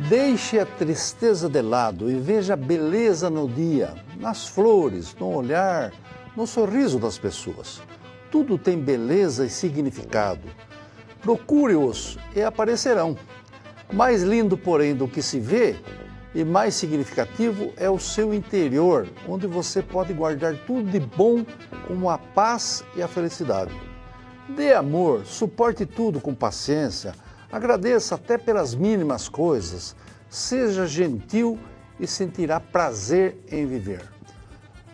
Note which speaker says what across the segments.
Speaker 1: Deixe a tristeza de lado e veja a beleza no dia, nas flores, no olhar, no sorriso das pessoas. Tudo tem beleza e significado. Procure-os e aparecerão. Mais lindo, porém, do que se vê e mais significativo é o seu interior, onde você pode guardar tudo de bom, como a paz e a felicidade. Dê amor, suporte tudo com paciência, agradeça até pelas mínimas coisas, seja gentil e sentirá prazer em viver.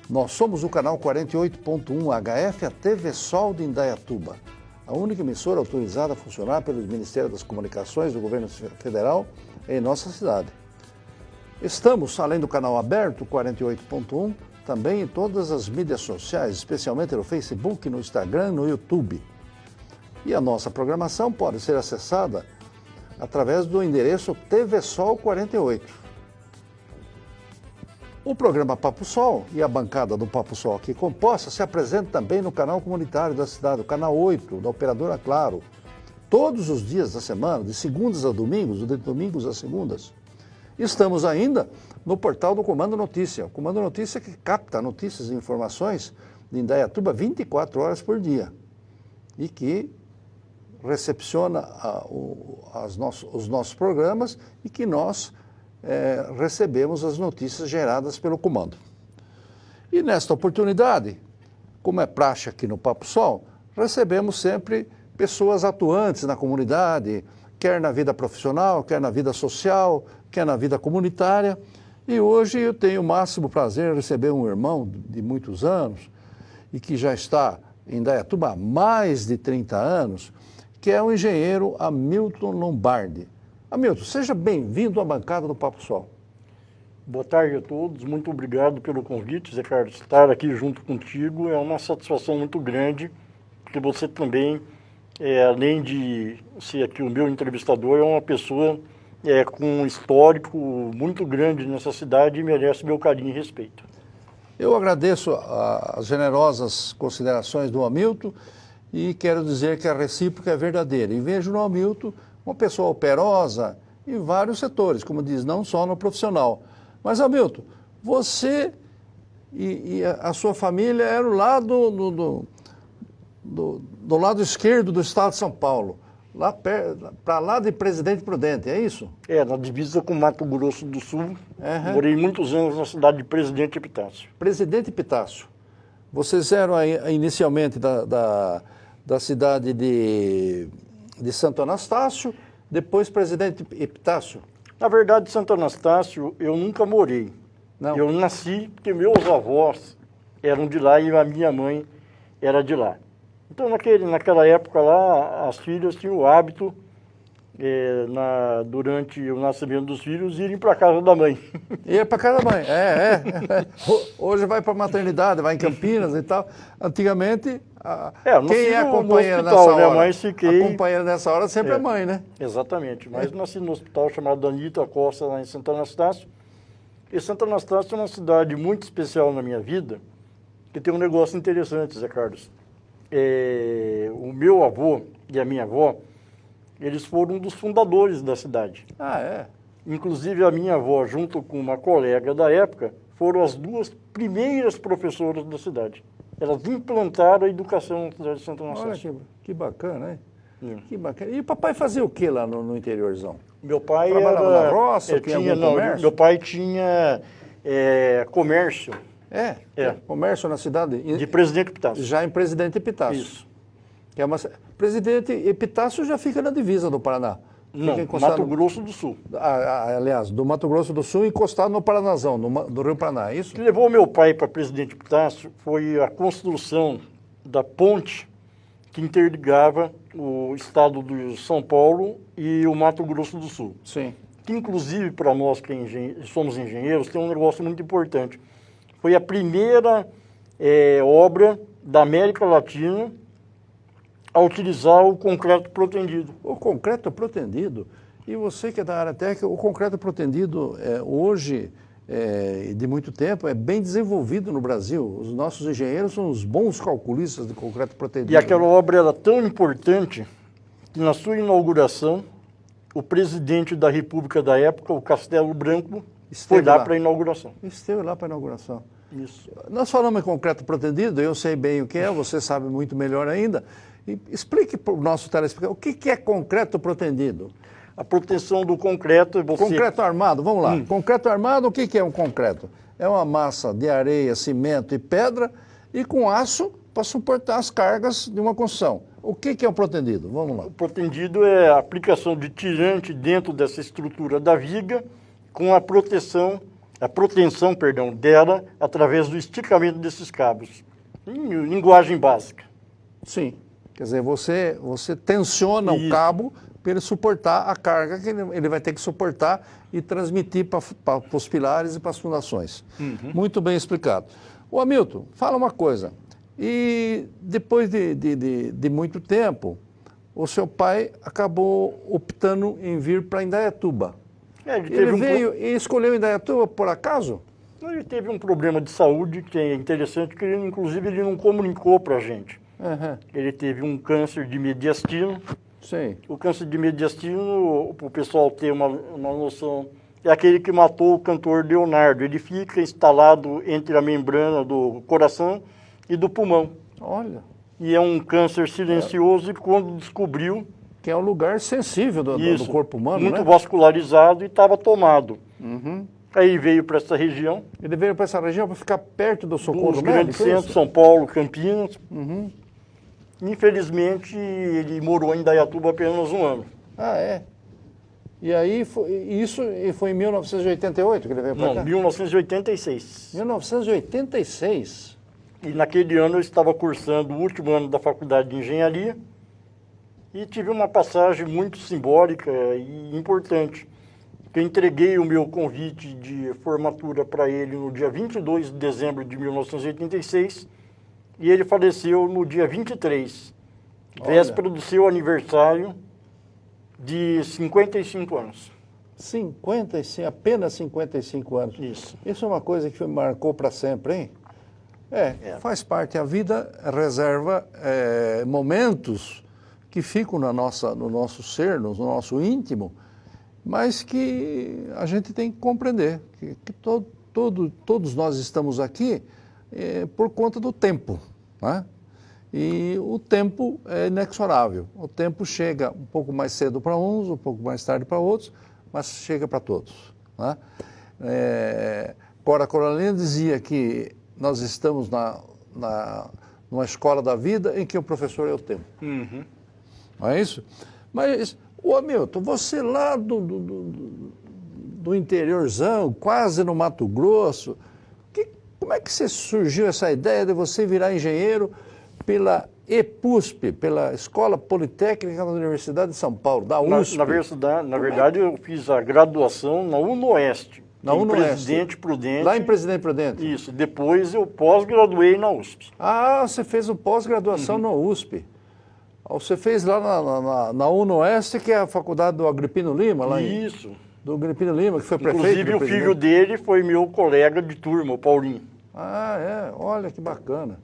Speaker 1: Nós somos o canal 48.1 HF, a TV Sol de Indaiatuba, a única emissora autorizada a funcionar pelo Ministério das Comunicações do Governo Federal em nossa cidade. Estamos, além do canal aberto 48.1, também em todas as mídias sociais, especialmente no Facebook, no Instagram, no YouTube. E a nossa programação pode ser acessada através do endereço TV Sol 48. O programa Papo Sol e a bancada do Papo Sol aqui composta se apresenta também no canal comunitário da cidade, o canal 8, da operadora Claro, todos os dias da semana, de segundas a domingos, ou de domingos a segundas. Estamos ainda no portal do Comando Notícia, o Comando Notícia que capta notícias e informações de Indaiatuba 24 horas por dia e que recepciona os nossos programas e que nós recebemos as notícias geradas pelo comando. E nesta oportunidade, como é praxe aqui no Papo Sol, recebemos sempre pessoas atuantes na comunidade, quer na vida profissional, quer na vida social, quer na vida comunitária. E hoje eu tenho o máximo prazer em receber um irmão de muitos anos e que já está em Indaiatuba há mais de 30 anos, que é o engenheiro Hamilton Lombardi. Hamilton, seja bem-vindo à bancada do Papo Sol.
Speaker 2: Boa tarde a todos, muito obrigado pelo convite, Zé Carlos. Estar aqui junto contigo é uma satisfação muito grande, porque você também, além de ser aqui o meu entrevistador, é uma pessoa com um histórico muito grande nessa cidade e merece meu carinho e respeito.
Speaker 1: Eu agradeço as generosas considerações do Hamilton e quero dizer que a recíproca é verdadeira. E vejo no Hamilton uma pessoa operosa em vários setores, como diz, não só no profissional. Mas, Hamilton, você e a sua família eram lá do lado esquerdo do estado de São Paulo, lá para lá de Presidente Prudente, é isso?
Speaker 2: Na divisa com Mato Grosso do Sul. Morei muitos anos na cidade de Presidente Epitácio.
Speaker 1: Presidente Epitácio. Vocês eram inicialmente da cidade de Santo Anastácio, depois Presidente Epitácio?
Speaker 2: Na verdade, Santo Anastácio, eu nunca morei.
Speaker 1: Não.
Speaker 2: Eu nasci porque meus avós eram de lá e a minha mãe era de lá. Então, naquela época lá, as filhas tinham o hábito, durante o nascimento dos filhos, irem para a casa da mãe.
Speaker 1: Ia para casa da mãe, Hoje vai para a maternidade, vai em Campinas e tal. Antigamente, quem é a companheira nessa hora?
Speaker 2: Mas fiquei...
Speaker 1: A companheira nessa hora sempre é a mãe, né?
Speaker 2: Exatamente, mas nasci no hospital chamado Anita Costa, lá em Santo Anastácio. E Santo Anastácio é uma cidade muito especial na minha vida, que tem um negócio interessante, Zé Carlos. O meu avô e a minha avó, eles foram um dos fundadores da cidade.
Speaker 1: Ah, é?
Speaker 2: Inclusive a minha avó, junto com uma colega da época, foram as duas primeiras professoras da cidade. Elas implantaram a educação na cidade de Santo Anastácio.
Speaker 1: Olha que bacana, hein? Que bacana. E o papai fazia o que lá no interiorzão?
Speaker 2: Meu pai
Speaker 1: trabalhava na roça, tinha algum comércio?
Speaker 2: Meu pai tinha comércio.
Speaker 1: Comércio na cidade?
Speaker 2: De Presidente Epitácio.
Speaker 1: Já em Presidente Epitácio.
Speaker 2: Isso.
Speaker 1: Que é Presidente Epitácio já fica na divisa do Paraná.
Speaker 2: Não, Mato Grosso do Sul.
Speaker 1: Aliás, do Mato Grosso do Sul, encostado no Paranazão, do Rio Paraná, é isso?
Speaker 2: O que levou meu pai para Presidente Epitácio foi a construção da ponte que interligava o estado de São Paulo e o Mato Grosso do Sul.
Speaker 1: Sim.
Speaker 2: Que, inclusive, para nós que somos engenheiros, tem um negócio muito importante. Foi a primeira obra da América Latina a utilizar o concreto protendido.
Speaker 1: O concreto protendido, e você que é da área técnica, o concreto protendido hoje, de muito tempo, é bem desenvolvido no Brasil. Os nossos engenheiros são os bons calculistas de concreto protendido.
Speaker 2: E aquela obra era tão importante que na sua inauguração, o presidente da República da época, o Castelo Branco,
Speaker 1: Esteve
Speaker 2: foi lá
Speaker 1: lá.
Speaker 2: para a inauguração.
Speaker 1: Esteve lá para a inauguração.
Speaker 2: Isso.
Speaker 1: Nós falamos em concreto pretendido, eu sei bem o que é, você sabe muito melhor ainda. E explique para o nosso telespectador, o que é concreto pretendido?
Speaker 2: A proteção do concreto é você...
Speaker 1: Concreto armado, vamos lá. Concreto armado, o que é um concreto? É uma massa de areia, cimento e pedra e com aço para suportar as cargas de uma construção. O que é um pretendido? Vamos lá.
Speaker 2: O pretendido é a aplicação de tirante dentro dessa estrutura da viga com a proteção dela através do esticamento desses cabos. Em linguagem básica.
Speaker 1: Sim. Quer dizer, você tensiona o cabo para ele suportar a carga que ele vai ter que suportar e transmitir para os pilares e para as fundações. Muito bem explicado. Ô Hamilton, fala uma coisa. E depois de muito tempo, o seu pai acabou optando em vir para Indaiatuba. Ele veio e escolheu Indaiatuba por acaso?
Speaker 2: Ele teve um problema de saúde que é interessante, que ele, inclusive ele não comunicou para a gente. Ele teve um câncer de mediastino.
Speaker 1: Sim.
Speaker 2: O câncer de mediastino, para o pessoal ter uma noção, é aquele que matou o cantor Leonardo. Ele fica instalado entre a membrana do coração e do pulmão.
Speaker 1: Olha.
Speaker 2: E é um câncer silencioso e quando descobriu...
Speaker 1: Que é um lugar sensível do corpo humano,
Speaker 2: muito
Speaker 1: né?
Speaker 2: vascularizado e estava tomado. Aí veio para essa região.
Speaker 1: Ele veio para essa região para ficar perto do socorro
Speaker 2: Dos
Speaker 1: médico?
Speaker 2: grandes centros, São Paulo, Campinas. Infelizmente, ele morou em Indaiatuba apenas um ano.
Speaker 1: Ah, é? E aí, isso foi em 1988 que ele veio para cá?
Speaker 2: Não, 1986.
Speaker 1: 1986?
Speaker 2: E naquele ano eu estava cursando o último ano da faculdade de engenharia e tive uma passagem muito simbólica e importante. Eu entreguei o meu convite de formatura para ele no dia 22 de dezembro de 1986 e ele faleceu no dia 23, véspera do seu aniversário de 55 anos.
Speaker 1: 55, apenas 55 anos.
Speaker 2: Isso.
Speaker 1: Isso é uma coisa que me marcou para sempre, hein? Faz parte. A vida reserva momentos que ficam no nosso ser, no nosso íntimo, mas que a gente tem que compreender que todos nós estamos aqui por conta do tempo, né? E o tempo é inexorável. O tempo chega um pouco mais cedo para uns, um pouco mais tarde para outros, mas chega para todos, né? Cora Coralina dizia que nós estamos numa escola da vida em que o professor é o tempo. Não é isso? Mas, ô Hamilton, você lá do interiorzão, quase no Mato Grosso, como é que você surgiu essa ideia de você virar engenheiro pela EPUSP, pela Escola Politécnica da Universidade de São Paulo, da USP?
Speaker 2: Na verdade, eu fiz a graduação na UNOeste.
Speaker 1: Na UNOeste.
Speaker 2: Presidente Prudente.
Speaker 1: Lá em Presidente Prudente?
Speaker 2: Isso. Depois eu pós-graduei na USP.
Speaker 1: Ah, você fez o pós-graduação na USP. Você fez lá na UNOeste, que é a faculdade do Agripino Lima, lá
Speaker 2: Isso.
Speaker 1: Do Agripino Lima, que foi prefeito.
Speaker 2: Inclusive o filho dele foi meu colega de turma, o Paulinho.
Speaker 1: Ah, é? Olha que bacana.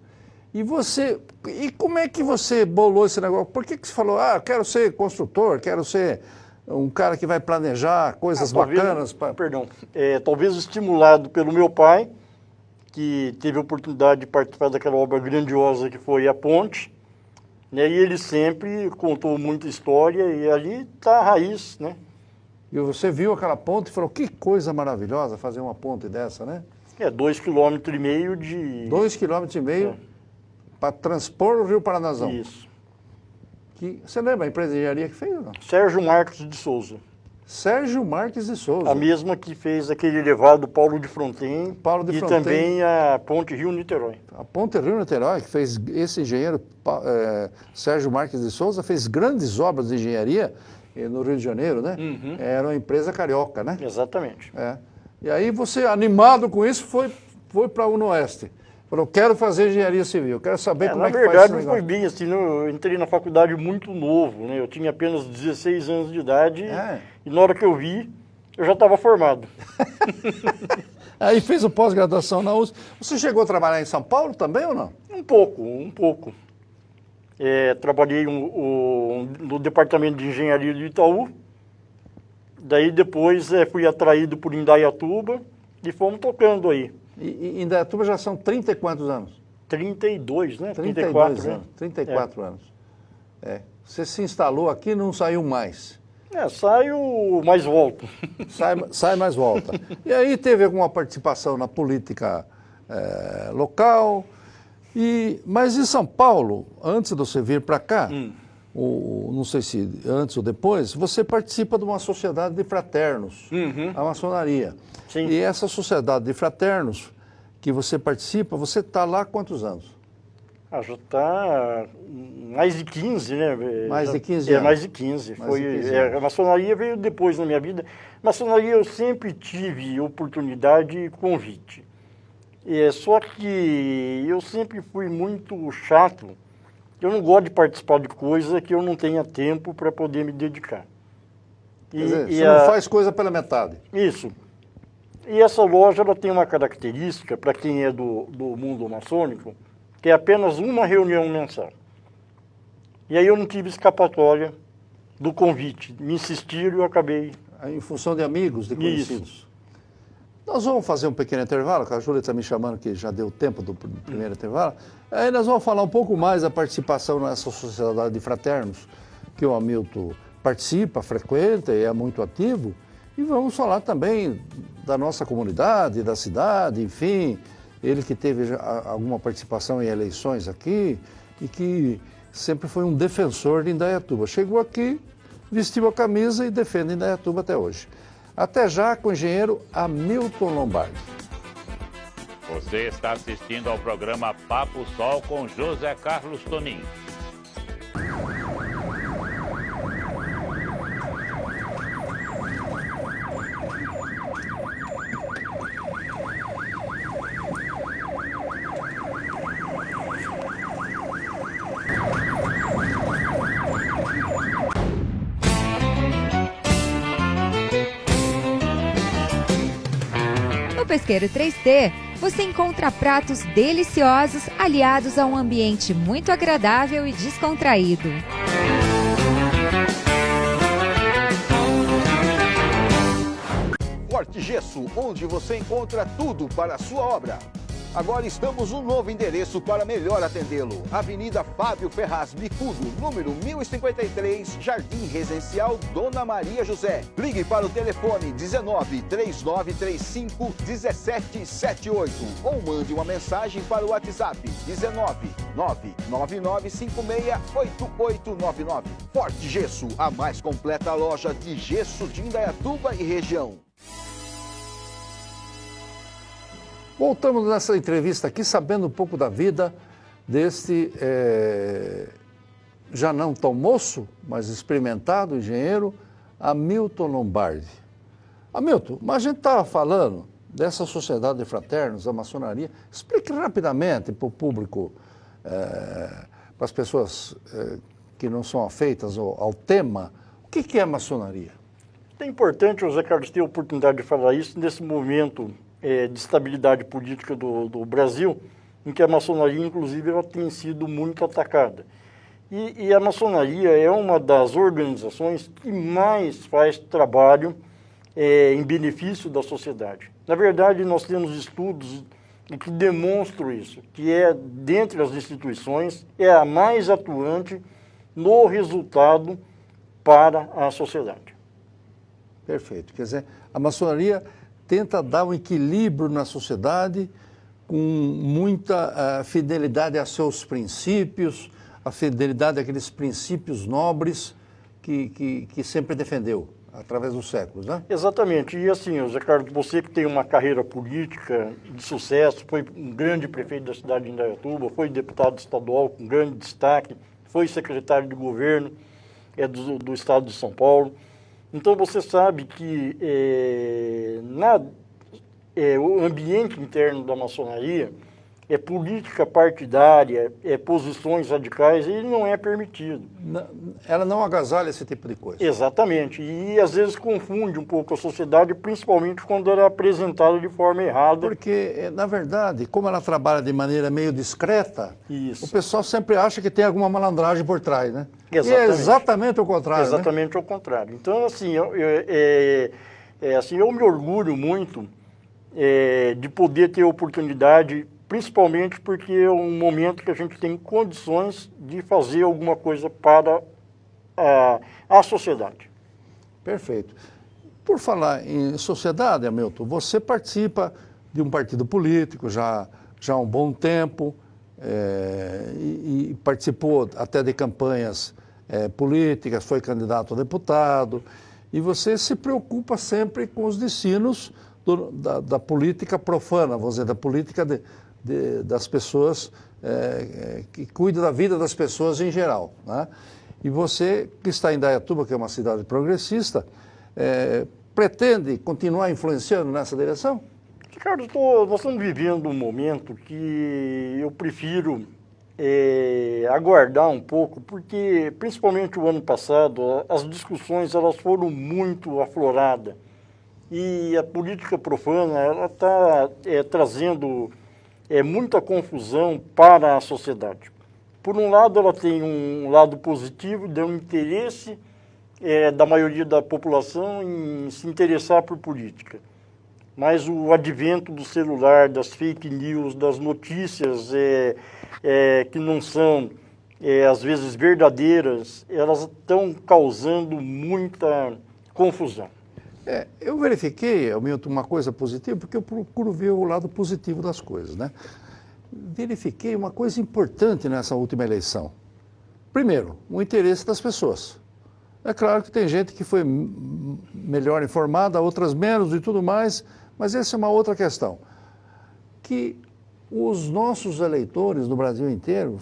Speaker 1: E como é que você bolou esse negócio? Por que você falou, quero ser construtor, quero ser um cara que vai planejar coisas bacanas?
Speaker 2: Talvez estimulado pelo meu pai, que teve a oportunidade de participar daquela obra grandiosa que foi a ponte, né? E ele sempre contou muita história e ali está a raiz, né?
Speaker 1: E você viu aquela ponte e falou, que coisa maravilhosa fazer uma ponte dessa, né?
Speaker 2: 2,5 km de...
Speaker 1: 2,5 km para transpor o Rio Paranazão.
Speaker 2: Isso.
Speaker 1: Você lembra a empresa de engenharia que fez ou não?
Speaker 2: Sérgio Marques de Souza.
Speaker 1: Sérgio Marques de Souza.
Speaker 2: A mesma que fez aquele elevado Paulo de Fronten e também a ponte Rio-Niterói.
Speaker 1: A ponte Rio-Niterói, que fez esse engenheiro Sérgio Marques de Souza, fez grandes obras de engenharia no Rio de Janeiro, né? Era uma empresa carioca, né?
Speaker 2: Exatamente.
Speaker 1: E aí você, animado com isso, foi para a UNOeste. Falou, quero fazer engenharia civil, quero saber como é que faz esse
Speaker 2: negócio. Na verdade,
Speaker 1: negócio.
Speaker 2: foi bem assim, eu entrei na faculdade muito novo, né? Eu tinha apenas 16 anos de idade e na hora que eu vi, eu já estava formado.
Speaker 1: Aí fez o pós-graduação na USP. Você chegou a trabalhar em São Paulo também ou não?
Speaker 2: Um pouco. Trabalhei no departamento de engenharia do Itaú Daí depois fui atraído por Indaiatuba e fomos tocando aí.
Speaker 1: E Indaiatuba já são 30 e quantos anos?
Speaker 2: 32, né?
Speaker 1: 32 anos.
Speaker 2: Né?
Speaker 1: 34 anos. Você se instalou aqui e não saiu mais.
Speaker 2: Saio, mas volto.
Speaker 1: Sai, mas volta. E aí teve alguma participação na política local. Mas em São Paulo, antes de você vir para cá, não sei se antes ou depois, você participa de uma sociedade de fraternos, a maçonaria.
Speaker 2: Sim.
Speaker 1: E essa sociedade de fraternos que você participa, você está lá há quantos anos?
Speaker 2: Já está mais de 15, né?
Speaker 1: Mais de 15 anos.
Speaker 2: Mais de 15. A maçonaria veio depois na minha vida. Maçonaria eu sempre tive oportunidade e convite. Só que eu sempre fui muito chato. Eu não gosto de participar de coisa que eu não tenha tempo para poder me dedicar.
Speaker 1: Quer dizer, você não faz coisa pela metade.
Speaker 2: Isso. E essa loja ela tem uma característica, para quem é do mundo maçônico, que é apenas uma reunião mensal. E aí eu não tive escapatória do convite. Me insistiram e eu acabei...
Speaker 1: Em função de amigos, de conhecidos.
Speaker 2: Isso.
Speaker 1: Nós vamos fazer um pequeno intervalo, que a Júlia está me chamando que já deu tempo do primeiro intervalo. Aí nós vamos falar um pouco mais da participação nessa sociedade de fraternos, que o Hamilton participa, frequenta e é muito ativo. E vamos falar também da nossa comunidade, da cidade, enfim... Ele que teve alguma participação em eleições aqui e que sempre foi um defensor de Indaiatuba. Chegou aqui, vestiu a camisa e defende Indaiatuba até hoje. Até já com o engenheiro Hamilton Lombardi.
Speaker 3: Você está assistindo ao programa Papo Sol com José Carlos Tonin.
Speaker 4: No Pesqueiro 3T, você encontra pratos deliciosos aliados a um ambiente muito agradável e descontraído.
Speaker 5: Forte Gesso, onde você encontra tudo para a sua obra. Agora estamos no novo endereço para melhor atendê-lo. Avenida Fábio Ferraz Bicudo, número 1053, Jardim Residencial Dona Maria José. Ligue para o telefone 19 3935 1778 ou mande uma mensagem para o WhatsApp 19 99956 8899. Forte Gesso, a mais completa loja de gesso de Indaiatuba e região.
Speaker 1: Voltamos nessa entrevista aqui sabendo um pouco da vida deste, já não tão moço, mas experimentado engenheiro, Hamilton Lombardi. Hamilton, mas a gente estava falando dessa sociedade de fraternos, da maçonaria. Explique rapidamente para o público, para as pessoas que não são afeitas ao tema, o que é a maçonaria?
Speaker 2: É importante, José Carlos, ter a oportunidade de falar isso nesse momento de estabilidade política do Brasil, em que a maçonaria, inclusive, ela tem sido muito atacada. E a maçonaria é uma das organizações que mais faz trabalho em benefício da sociedade. Na verdade, nós temos estudos que demonstram isso, que dentre as instituições, é a mais atuante no resultado para a sociedade.
Speaker 1: Perfeito. Quer dizer, a maçonaria tenta dar um equilíbrio na sociedade com muita fidelidade a seus princípios, a fidelidade àqueles princípios nobres que sempre defendeu através dos séculos, né?
Speaker 2: Exatamente. E assim, José Carlos, você que tem uma carreira política de sucesso, foi um grande prefeito da cidade de Indaiatuba, foi deputado estadual com grande destaque, foi secretário de governo do estado de São Paulo. Então você sabe que o ambiente interno da maçonaria política partidária, posições radicais, ele não é permitido.
Speaker 1: Ela não agasalha esse tipo de coisa.
Speaker 2: Exatamente. E às vezes confunde um pouco a sociedade, principalmente quando ela é apresentada de forma errada.
Speaker 1: Porque, na verdade, como ela trabalha de maneira meio discreta,
Speaker 2: Isso.
Speaker 1: o pessoal sempre acha que tem alguma malandragem por trás, né?
Speaker 2: Exatamente.
Speaker 1: E é exatamente o contrário,
Speaker 2: Exatamente o contrário. Então, assim, eu me orgulho muito de poder ter a oportunidade, principalmente porque é um momento que a gente tem condições de fazer alguma coisa para a sociedade.
Speaker 1: Perfeito. Por falar em sociedade, Hamilton, você participa de um partido político já há um bom tempo, e participou até de campanhas políticas, foi candidato a deputado, e você se preocupa sempre com os destinos da política profana, vamos dizer, da política das pessoas, que cuida da vida das pessoas em geral, né? E você, que está em Indaiatuba, que é uma cidade progressista, pretende continuar influenciando nessa direção?
Speaker 2: Ricardo, nós estamos vivendo um momento que eu prefiro aguardar um pouco, porque principalmente o ano passado, as discussões elas foram muito afloradas e a política profana ela está trazendo muita confusão para a sociedade. Por um lado, ela tem um lado positivo, de um interesse da maioria da população em se interessar por política. Mas o advento do celular, das fake news, das notícias que não são, às vezes, verdadeiras, elas estão causando muita confusão.
Speaker 1: Eu verifiquei, Hamilton, uma coisa positiva, porque eu procuro ver o lado positivo das coisas, né? Verifiquei uma coisa importante nessa última eleição. Primeiro, o interesse das pessoas. É claro que tem gente que foi melhor informada, outras menos e tudo mais, mas essa é uma outra questão. Que os nossos eleitores no Brasil inteiro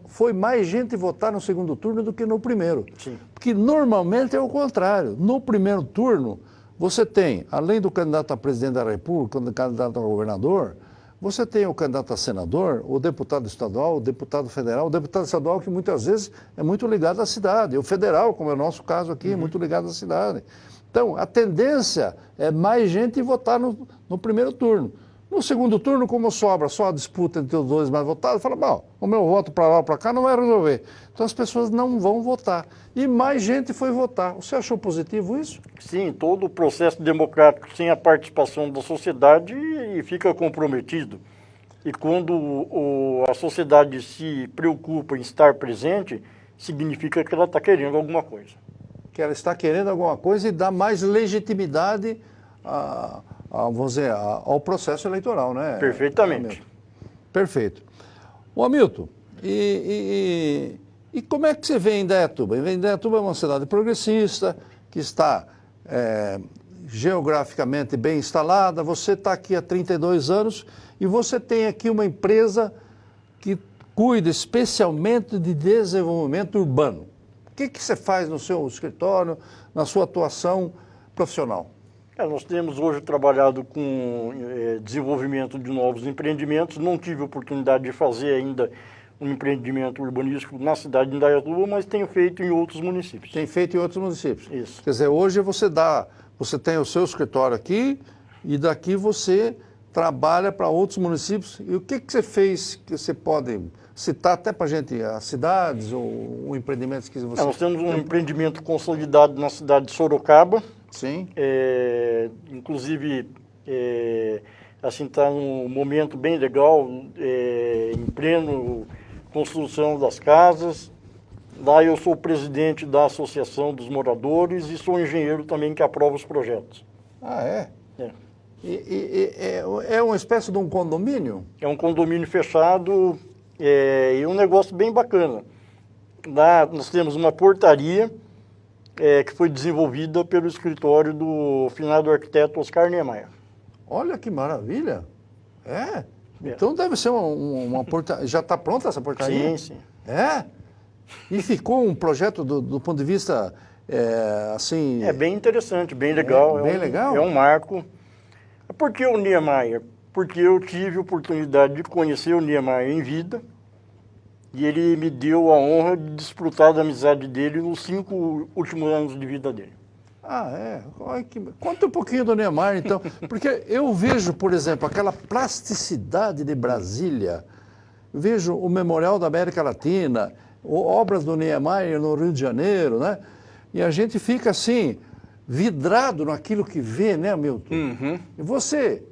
Speaker 1: foi mais gente votar no segundo turno do que no primeiro.
Speaker 2: Sim.
Speaker 1: Porque normalmente é o contrário. No primeiro turno, você tem, além do candidato a presidente da República, o candidato a governador, você tem o candidato a senador, o deputado estadual, o deputado federal, o deputado estadual que muitas vezes é muito ligado à cidade, o federal, como é o nosso caso aqui, é muito ligado à cidade. Então, a tendência é mais gente votar no primeiro turno. No segundo turno, como sobra só a disputa entre os dois mais votados, fala, bom, o meu voto para lá ou para cá não vai resolver. Então as pessoas não vão votar. E mais gente foi votar. Você achou positivo isso?
Speaker 2: Sim, todo o processo democrático sem a participação da sociedade fica comprometido. E quando a sociedade se preocupa em estar presente, significa que ela está querendo alguma coisa.
Speaker 1: Que ela está querendo alguma coisa e dá mais legitimidade vamos dizer, ao processo eleitoral, né?
Speaker 2: Perfeitamente.
Speaker 1: Hamilton? Perfeito. Ô Hamilton, e como é que você vê em Indaiatuba? Indaiatuba é uma cidade progressista, que está geograficamente bem instalada, você está aqui há 32 anos e você tem aqui uma empresa que cuida especialmente de desenvolvimento urbano. O que você faz no seu escritório, na sua atuação profissional?
Speaker 2: Nós temos hoje trabalhado com desenvolvimento de novos empreendimentos. Não tive oportunidade de fazer ainda um empreendimento urbanístico na cidade de Indaiatuba, mas tenho feito em outros municípios.
Speaker 1: Tem feito em outros municípios.
Speaker 2: Isso.
Speaker 1: Quer dizer, hoje você tem o seu escritório aqui e daqui você trabalha para outros municípios. E o que você fez que você pode citar até para a gente, as cidades ou empreendimentos que você...
Speaker 2: Nós temos um empreendimento consolidado na cidade de Sorocaba.
Speaker 1: Sim.
Speaker 2: Inclusive, assim, está num momento bem legal, em pleno construção das casas. Lá eu sou presidente da Associação dos Moradores e sou engenheiro também que aprova os projetos.
Speaker 1: Ah, é?
Speaker 2: É.
Speaker 1: É uma espécie de um condomínio?
Speaker 2: É um condomínio fechado e um negócio bem bacana. Lá nós temos uma portaria que foi desenvolvida pelo escritório do finado arquiteto Oscar Niemeyer.
Speaker 1: Olha que maravilha! Então deve ser uma portaria. Já está pronta essa portaria?
Speaker 2: Sim, sim.
Speaker 1: É? E ficou um projeto do ponto de vista, assim...
Speaker 2: É bem interessante, bem legal.
Speaker 1: Bem legal?
Speaker 2: É um marco. Por que o Niemeyer? porque eu tive a oportunidade de conhecer o Niemeyer em vida e ele me deu a honra de desfrutar da amizade dele nos 5 últimos anos de vida dele.
Speaker 1: Ah, é? Conta um pouquinho do Niemeyer, então. Porque eu vejo, por exemplo, aquela plasticidade de Brasília, vejo o Memorial da América Latina, obras do Niemeyer no Rio de Janeiro, né? E a gente fica assim, vidrado naquilo que vê, né, Milton?
Speaker 2: Uhum.
Speaker 1: E você,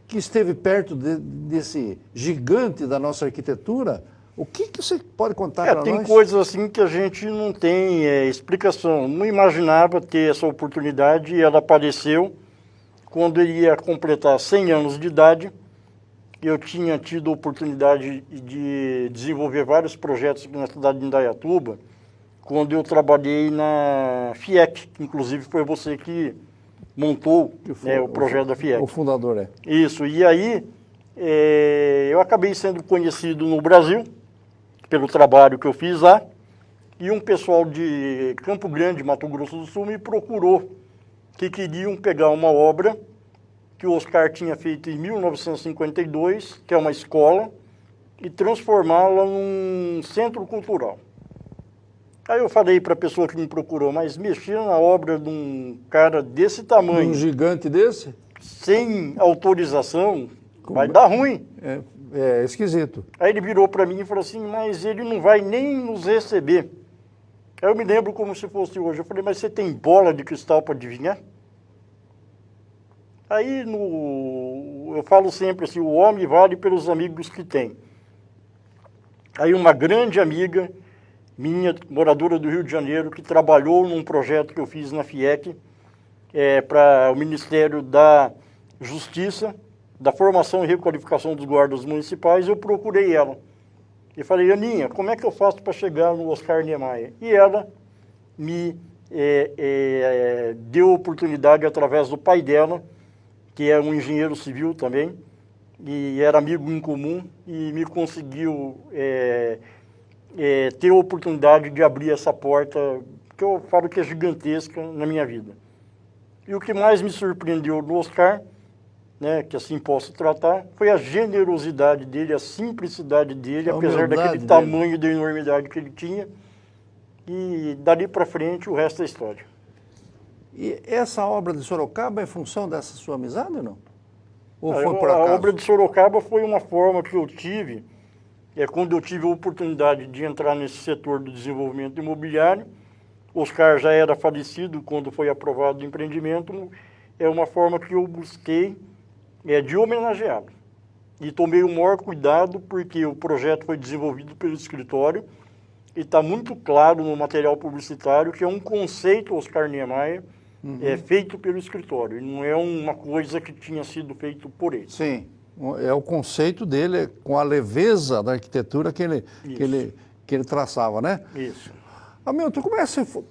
Speaker 1: que esteve perto desse gigante da nossa arquitetura, o que você pode contar para nós?
Speaker 2: Tem coisas assim que a gente não tem explicação. Não imaginava ter essa oportunidade e ela apareceu quando ele ia completar 100 anos de idade. Eu tinha tido a oportunidade de desenvolver vários projetos na cidade de Indaiatuba, quando eu trabalhei na FIEC, que inclusive foi você que montou o projeto da FIEC.
Speaker 1: O fundador, é.
Speaker 2: Isso, e aí eu acabei sendo conhecido no Brasil, pelo trabalho que eu fiz lá, e um pessoal de Campo Grande, Mato Grosso do Sul, me procurou, que queriam pegar uma obra que o Oscar tinha feito em 1952, que é uma escola, e transformá-la num centro cultural. Aí eu falei para a pessoa que me procurou, mas mexer na obra de um cara desse tamanho...
Speaker 1: Um gigante desse?
Speaker 2: Sem autorização, vai dar ruim.
Speaker 1: É esquisito.
Speaker 2: Aí ele virou para mim e falou assim, mas ele não vai nem nos receber. Aí eu me lembro como se fosse hoje. Eu falei, mas você tem bola de cristal para adivinhar? Aí eu falo sempre assim, o homem vale pelos amigos que tem. Aí uma grande amiga minha, moradora do Rio de Janeiro, que trabalhou num projeto que eu fiz na FIEC, para o Ministério da Justiça, da Formação e Requalificação dos Guardas Municipais, eu procurei ela. E falei, Aninha, como é que eu faço para chegar no Oscar Niemeyer? E ela me deu oportunidade através do pai dela, que é um engenheiro civil também, e era amigo em comum, e me conseguiu ter a oportunidade de abrir essa porta, que eu falo que é gigantesca na minha vida. E o que mais me surpreendeu no Oscar, né, que assim posso tratar, foi a generosidade dele, a simplicidade dele, apesar daquele tamanho da enormidade que ele tinha. E dali para frente o resto é história.
Speaker 1: E essa obra de Sorocaba é em função dessa sua amizade ou não? Ou foi por acaso?
Speaker 2: A obra de Sorocaba foi uma forma que eu tive, quando eu tive a oportunidade de entrar nesse setor do desenvolvimento imobiliário. Oscar já era falecido quando foi aprovado o empreendimento, é uma forma que eu busquei de homenageá-lo. E tomei o maior cuidado porque o projeto foi desenvolvido pelo escritório e está muito claro no material publicitário que é um conceito Oscar Niemeyer, feito pelo escritório, e não é uma coisa que tinha sido feito por ele.
Speaker 1: Sim, é o conceito dele com a leveza da arquitetura que ele traçava, né?
Speaker 2: Isso.
Speaker 1: Hamilton,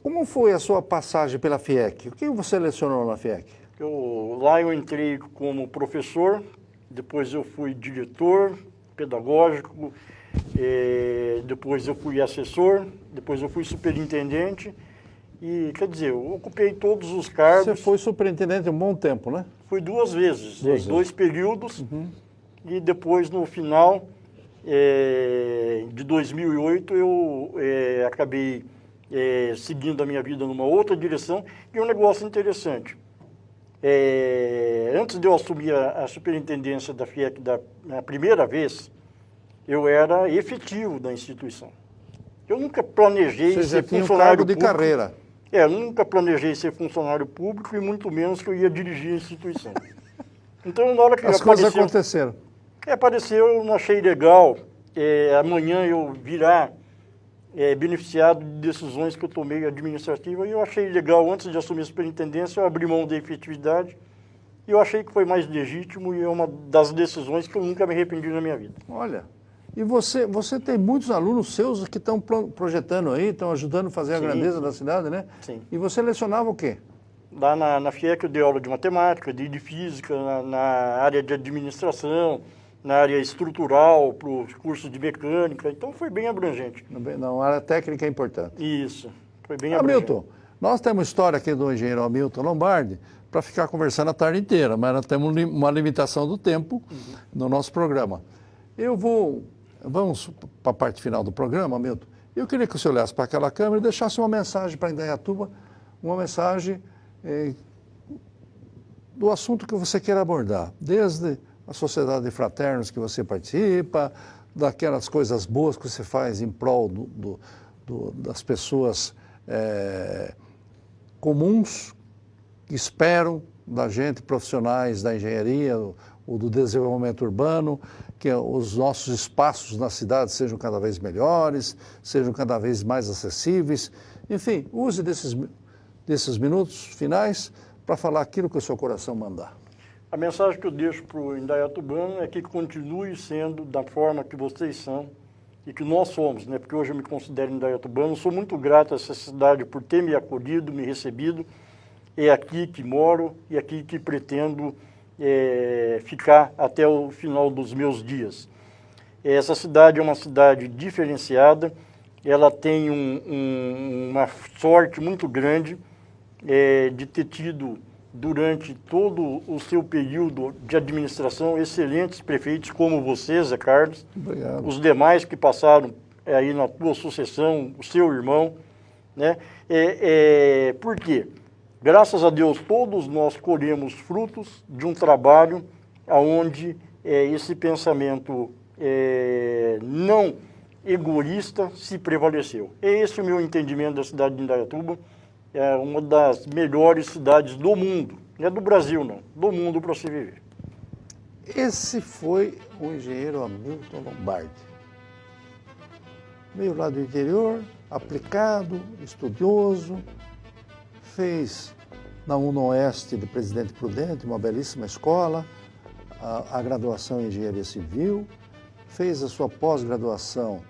Speaker 1: como foi a sua passagem pela FIEC? O que você lecionou na FIEC?
Speaker 2: Lá eu entrei como professor, depois eu fui diretor pedagógico, depois eu fui assessor, depois eu fui superintendente e, quer dizer, eu ocupei todos os cargos.
Speaker 1: Você foi superintendente um bom tempo, né?
Speaker 2: Fui 2 vezes, em 2 períodos, e depois no final de 2008 eu acabei seguindo a minha vida numa outra direção. E um negócio interessante, antes de eu assumir a superintendência da FIEC na primeira vez, eu era efetivo da instituição. Eu nunca planejei ser funcionário
Speaker 1: de
Speaker 2: público.
Speaker 1: Carreira.
Speaker 2: Nunca planejei ser funcionário público e muito menos que eu ia dirigir a instituição. Então, na hora que
Speaker 1: as coisas aconteceram.
Speaker 2: Apareceu, eu não achei legal amanhã eu virar beneficiado de decisões que eu tomei administrativas, e eu achei legal, antes de assumir a superintendência, eu abri mão da efetividade, e eu achei que foi mais legítimo, e é uma das decisões que eu nunca me arrependi na minha vida.
Speaker 1: Olha, e você tem muitos alunos seus que estão projetando aí, estão ajudando a fazer a grandeza da cidade, né?
Speaker 2: Sim.
Speaker 1: E você lecionava o quê?
Speaker 2: Lá na FIEC eu dei aula de matemática, de física, na área de administração, na área estrutural, para os cursos de mecânica, então foi bem abrangente.
Speaker 1: Na área técnica é importante.
Speaker 2: Isso, foi bem abrangente.
Speaker 1: Hamilton, Nós temos história aqui do engenheiro Hamilton Lombardi para ficar conversando a tarde inteira, mas nós temos uma limitação do tempo no nosso programa. Vamos para a parte final do programa, Hamilton. Eu queria que você olhasse para aquela câmera e deixasse uma mensagem para Indaiatuba, uma mensagem do assunto que você queira abordar, desde a sociedade de fraternos que você participa, daquelas coisas boas que você faz em prol das pessoas comuns que esperam da gente, profissionais da engenharia ou do desenvolvimento urbano, que os nossos espaços na cidade sejam cada vez melhores, sejam cada vez mais acessíveis. Enfim, use desses minutos finais para falar aquilo que o seu coração mandar.
Speaker 2: A mensagem que eu deixo para o indaiatubano é que continue sendo da forma que vocês são e que nós somos, né? Porque hoje eu me considero indaiatubano, sou muito grato a essa cidade por ter me acolhido, me recebido. É aqui que moro e aqui que pretendo ficar até o final dos meus dias. Essa cidade é uma cidade diferenciada, ela tem uma sorte muito grande de ter tido, durante todo o seu período de administração, excelentes prefeitos como você, Zé Carlos.
Speaker 1: Obrigado.
Speaker 2: Os demais que passaram aí na tua sucessão, o seu irmão, né? Por quê? Graças a Deus, todos nós colhemos frutos de um trabalho onde esse pensamento não egoísta se prevaleceu. Esse é o meu entendimento da cidade de Indaiatuba. É uma das melhores cidades do mundo. Não é do Brasil, não. Do mundo para se viver.
Speaker 1: Esse foi o engenheiro Hamilton Lombardi. Veio lá do interior, aplicado, estudioso, fez na UNOeste de Presidente Prudente, uma belíssima escola, a graduação em Engenharia Civil, fez a sua pós-graduação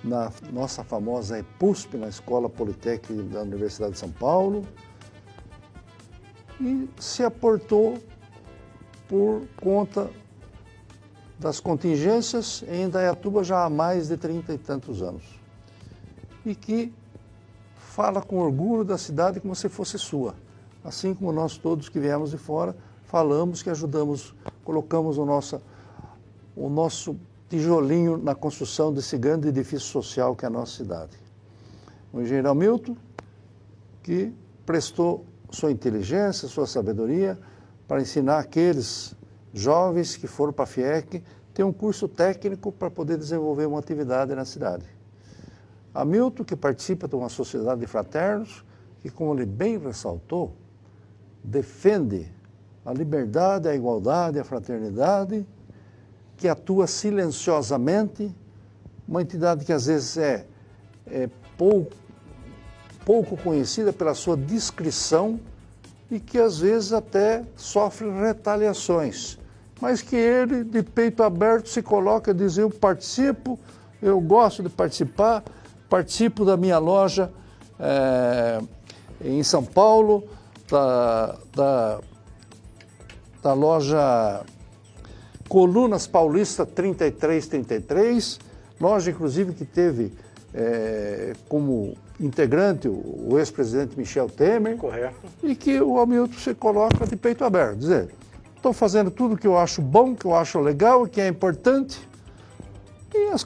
Speaker 1: na nossa famosa EPUSP, na Escola Politécnica da Universidade de São Paulo, e se aportou por conta das contingências em Indaiatuba já há mais de 30 e tantos anos. E que fala com orgulho da cidade como se fosse sua. Assim como nós todos que viemos de fora, falamos que ajudamos, colocamos o nosso tijolinho na construção desse grande edifício social que é a nossa cidade. O engenheiro Hamilton, que prestou sua inteligência, sua sabedoria para ensinar aqueles jovens que foram para a FIEC ter um curso técnico para poder desenvolver uma atividade na cidade. Hamilton, que participa de uma sociedade de fraternos, que, como ele bem ressaltou, defende a liberdade, a igualdade, a fraternidade, que atua silenciosamente, uma entidade que às vezes é pouco conhecida pela sua discrição e que às vezes até sofre retaliações, mas que ele, de peito aberto, se coloca e diz: eu participo, eu gosto de participar, participo da minha loja em São Paulo, da loja Colunas Paulista 3333, loja inclusive que teve como integrante o ex-presidente Michel Temer.
Speaker 2: Correto. E
Speaker 1: que o Hamilton se coloca de peito aberto, dizer: estou fazendo tudo que eu acho bom, que eu acho legal, que é importante, e as